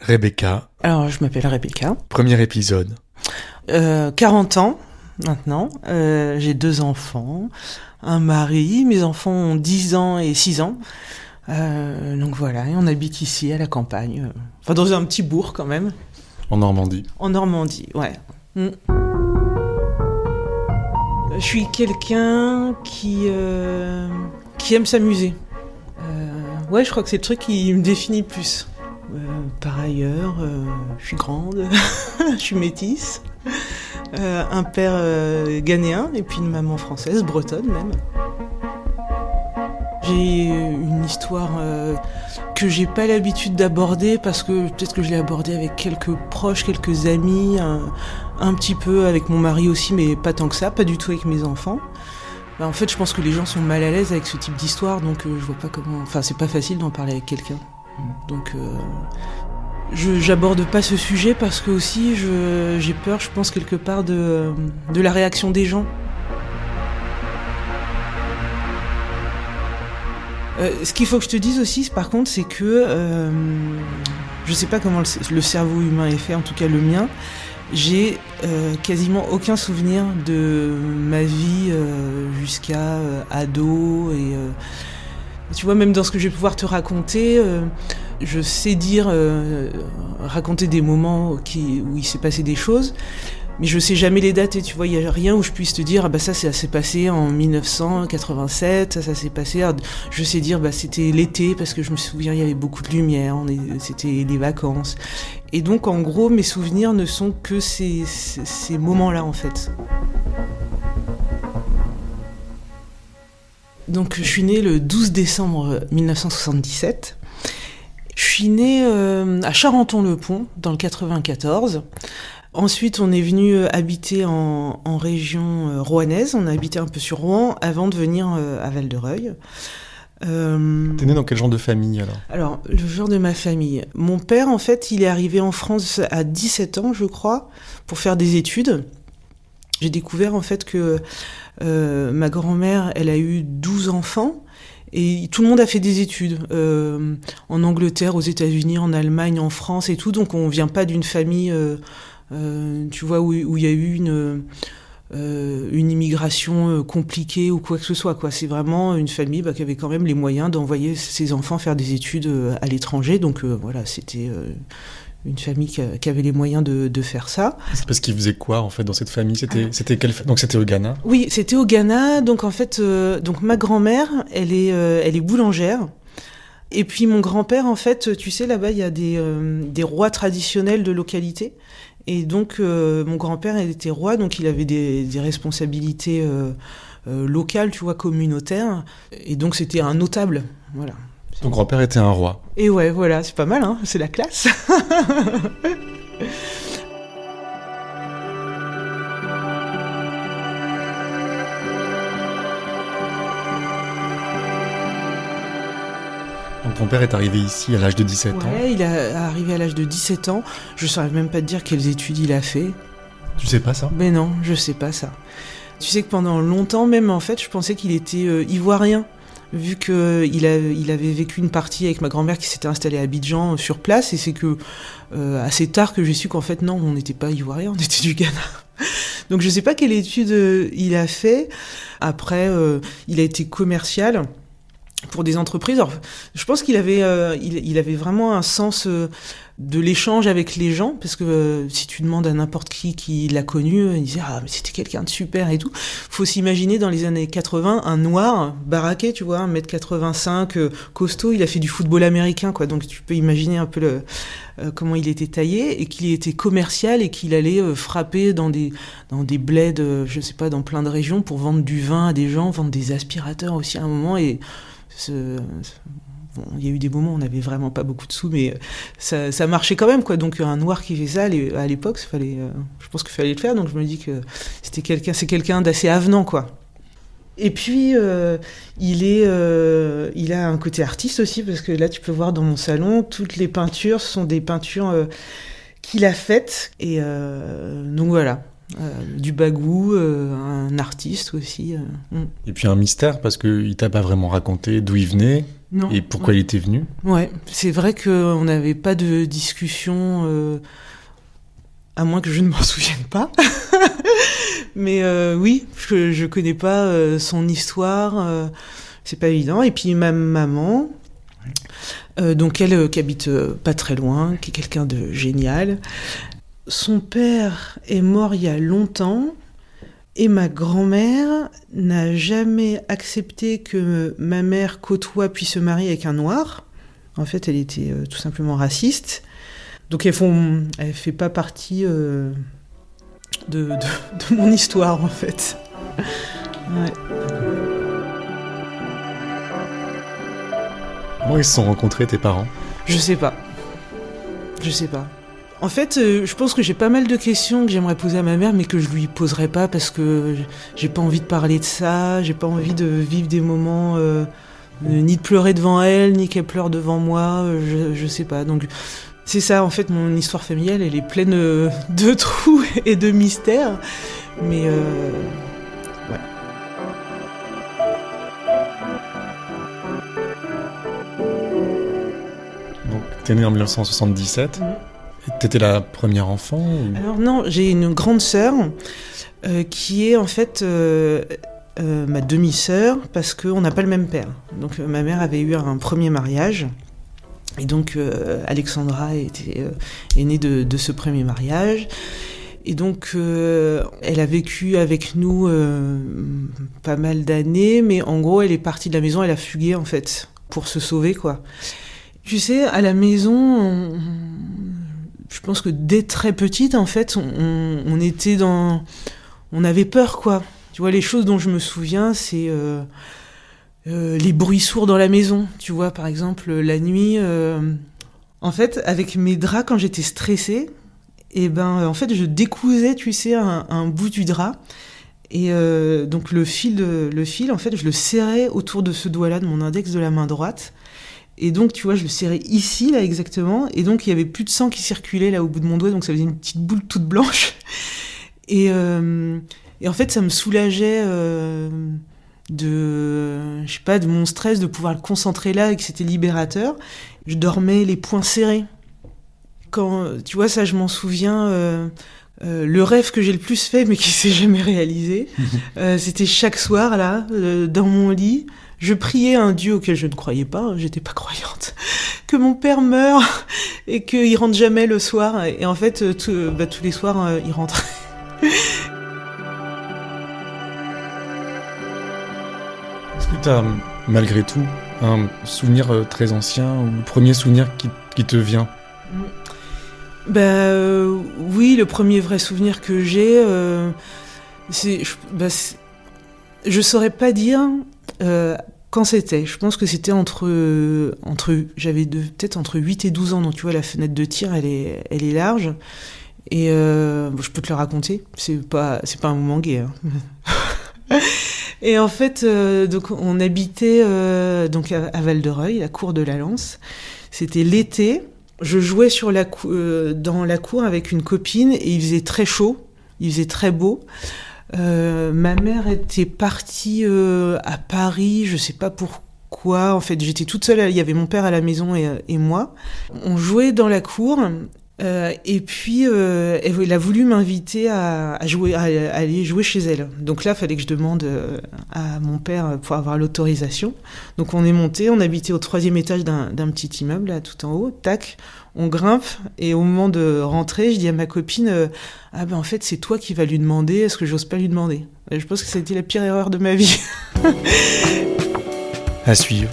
Rebecca. Alors, je m'appelle Rebecca. Premier épisode. 40 ans maintenant. J'ai 2 enfants, un mari. Mes enfants ont 10 ans et 6 ans. Donc voilà, et on habite ici à la campagne. Enfin, dans un petit bourg quand même. En Normandie. En Normandie, ouais. Je suis quelqu'un qui aime s'amuser. Ouais, je crois que c'est le truc qui me définit le plus. Par ailleurs, je suis grande, je suis métisse, un père ghanéen et puis une maman française, bretonne même. J'ai une histoire que j'ai pas l'habitude d'aborder parce que peut-être que je l'ai abordée avec quelques proches, quelques amis, un petit peu avec mon mari aussi, mais pas tant que ça, pas du tout avec mes enfants. En fait, je pense que les gens sont mal à l'aise avec ce type d'histoire, donc je vois pas comment... Enfin, c'est pas facile d'en parler avec quelqu'un. Donc, j'aborde pas ce sujet parce que aussi, j'ai peur, je pense, quelque part de la réaction des gens. Ce qu'il faut que je te dise aussi, par contre, c'est que je sais pas comment le cerveau humain est fait, en tout cas le mien. J'ai quasiment aucun souvenir de ma vie jusqu'à ado et tu vois, même dans ce que je vais pouvoir te raconter, je sais raconter des moments où il s'est passé des choses, mais je sais jamais les dater, tu vois, il y a rien où je puisse te dire ah bah ça s'est passé en 1987, ça s'est passé, je sais dire bah c'était l'été parce que je me souviens il y avait beaucoup de lumière, c'était les vacances. Et donc en gros mes souvenirs ne sont que ces moments-là en fait. Donc je suis née le 12 décembre 1977. Je suis née à Charenton-le-Pont dans le 94. Ensuite, on est venu habiter en région rouennaise. On a habité un peu sur Rouen avant de venir à Val-de-Reuil. T'es née dans quel genre de famille alors ? Alors, le genre de ma famille. Mon père, en fait, il est arrivé en France à 17 ans, je crois, pour faire des études. J'ai découvert en fait que ma grand-mère, elle a eu 12 enfants. Et tout le monde a fait des études en Angleterre, aux États-Unis, en Allemagne, en France et tout. Donc on vient pas d'une famille, tu vois, où il y a eu une immigration compliquée ou quoi que ce soit, quoi. C'est vraiment une famille qui avait quand même les moyens d'envoyer ses enfants faire des études à l'étranger. Donc voilà, c'était une famille qui avait les moyens de faire ça. C'est parce qu'ils faisaient quoi en fait dans cette famille ? Donc c'était au Ghana ? Oui, c'était au Ghana. Donc en fait, donc ma grand-mère, elle est boulangère. Et puis mon grand-père, en fait, tu sais, là-bas, il y a des rois traditionnels de localité. Et donc mon grand-père, il était roi, donc il avait des responsabilités locales, tu vois, communautaires. Et donc c'était un notable, voilà. Ton grand-père était un roi. Et ouais, voilà, c'est pas mal, hein, c'est la classe. Donc ton père est arrivé ici à l'âge de 17 ans. Ouais, il est arrivé à l'âge de 17 ans. Je saurais même pas te dire quelles études il a fait. Tu sais pas ça ? Mais non, je sais pas ça. Tu sais que pendant longtemps même, en fait, je pensais qu'il était ivoirien. Vu qu'il avait vécu une partie avec ma grand-mère qui s'était installée à Abidjan sur place, et c'est que assez tard que j'ai su qu'en fait non, on n'était pas ivoirien, on était du Ghana. Donc je sais pas quelle étude il a fait. Après, il a été commercial pour des entreprises. Alors, je pense qu'il avait, il avait vraiment un sens de l'échange avec les gens, parce que si tu demandes à n'importe qui l'a connu, il disait ah mais c'était quelqu'un de super et tout. Faut s'imaginer dans les années 80 un noir baraqué, tu vois, 1m85, costaud, il a fait du football américain quoi, donc tu peux imaginer un peu comment il était taillé, et qu'il était commercial et qu'il allait frapper dans des bleds, je sais pas, dans plein de régions pour vendre du vin à des gens, vendre des aspirateurs aussi à un moment. Et bon, il y a eu des moments où on n'avait vraiment pas beaucoup de sous, mais ça marchait quand même, quoi. Donc un noir qui fait ça à l'époque, je pense qu'il fallait le faire. Donc je me dis que c'est quelqu'un d'assez avenant, quoi. Et puis il a un côté artiste aussi, parce que là tu peux voir dans mon salon, toutes les peintures sont des peintures qu'il a faites. Et donc voilà. Du bagou, un artiste aussi. Et puis un mystère, parce qu'il t'a pas vraiment raconté d'où il venait. Non. Et pourquoi il était venu? Ouais, c'est vrai qu'on n'avait pas de discussion, à moins que je ne m'en souvienne pas. Mais oui, je connais pas son histoire, c'est pas évident. Et puis ma maman, donc elle qui habite pas très loin, qui est quelqu'un de génial. Son père est mort il y a longtemps. Et ma grand-mère n'a jamais accepté que ma mère côtoie puis se marie avec un noir. En fait, elle était tout simplement raciste. Donc elle fait pas partie de mon histoire, en fait. Ouais. Comment ils se sont rencontrés, tes parents? Je sais pas. En fait, je pense que j'ai pas mal de questions que j'aimerais poser à ma mère, mais que je lui poserai pas parce que j'ai pas envie de parler de ça, j'ai pas envie de vivre des moments, ni de pleurer devant elle, ni qu'elle pleure devant moi, je sais pas. Donc c'est ça, en fait, mon histoire familiale, elle est pleine de trous et de mystères, mais ouais. Donc, t'es né en 1977. T'étais la première enfant ou... Alors non, j'ai une grande sœur qui est en fait ma demi-sœur parce qu'on n'a pas le même père. Donc ma mère avait eu un premier mariage et donc Alexandra est née de ce premier mariage. Et donc elle a vécu avec nous pas mal d'années, mais en gros elle est partie de la maison, elle a fugué en fait pour se sauver quoi. Tu sais, à la maison... Je pense que dès très petite, en fait, on était dans... On avait peur, quoi. Tu vois, les choses dont je me souviens, c'est les bruits sourds dans la maison. Tu vois, par exemple, la nuit... En fait, avec mes draps, quand j'étais stressée, en fait, je décousais, tu sais, un bout du drap. Et donc, le fil, en fait, je le serrais autour de ce doigt-là, de mon index de la main droite. Et donc, tu vois, je le serrais ici, là, exactement. Et donc, il y avait plus de sang qui circulait, là, au bout de mon doigt. Donc, ça faisait une petite boule toute blanche. Et en fait, ça me soulageait je sais pas, de mon stress, de pouvoir le concentrer là et que c'était libérateur. Je dormais les poings serrés. Quand, tu vois, ça, je m'en souviens... le rêve que j'ai le plus fait, mais qui s'est jamais réalisé, c'était chaque soir, là, dans mon lit... Je priais à un Dieu auquel je ne croyais pas, j'étais pas croyante, que mon père meure et qu'il rentre jamais le soir. Et en fait, tous les soirs, il rentrait. Est-ce que tu as, malgré tout, un souvenir très ancien ou le premier souvenir qui te vient? Oui, le premier vrai souvenir que j'ai, je saurais pas dire quand c'était. Je pense que c'était j'avais peut-être entre 8 et 12 ans, donc tu vois, la fenêtre de tir, elle est large. Et je peux te le raconter, c'est pas un moment gay. Hein. Et en fait, donc on habitait donc à Val-de-Reuil, la cour de la Lance. C'était l'été. Je jouais dans la cour avec une copine et il faisait très chaud, il faisait très beau. Ma mère était partie à Paris, je sais pas pourquoi. En fait, j'étais toute seule. Il y avait mon père à la maison et moi. On jouait dans la cour. Et puis, elle a voulu m'inviter à aller jouer chez elle. Donc là, il fallait que je demande à mon père pour avoir l'autorisation. Donc on est monté, on habitait au 3e étage d'un petit immeuble, là, tout en haut. Tac, on grimpe. Et au moment de rentrer, je dis à ma copine, en fait, c'est toi qui vas lui demander, est-ce que j'ose pas lui demander? Et je pense que c'était la pire erreur de ma vie. À suivre.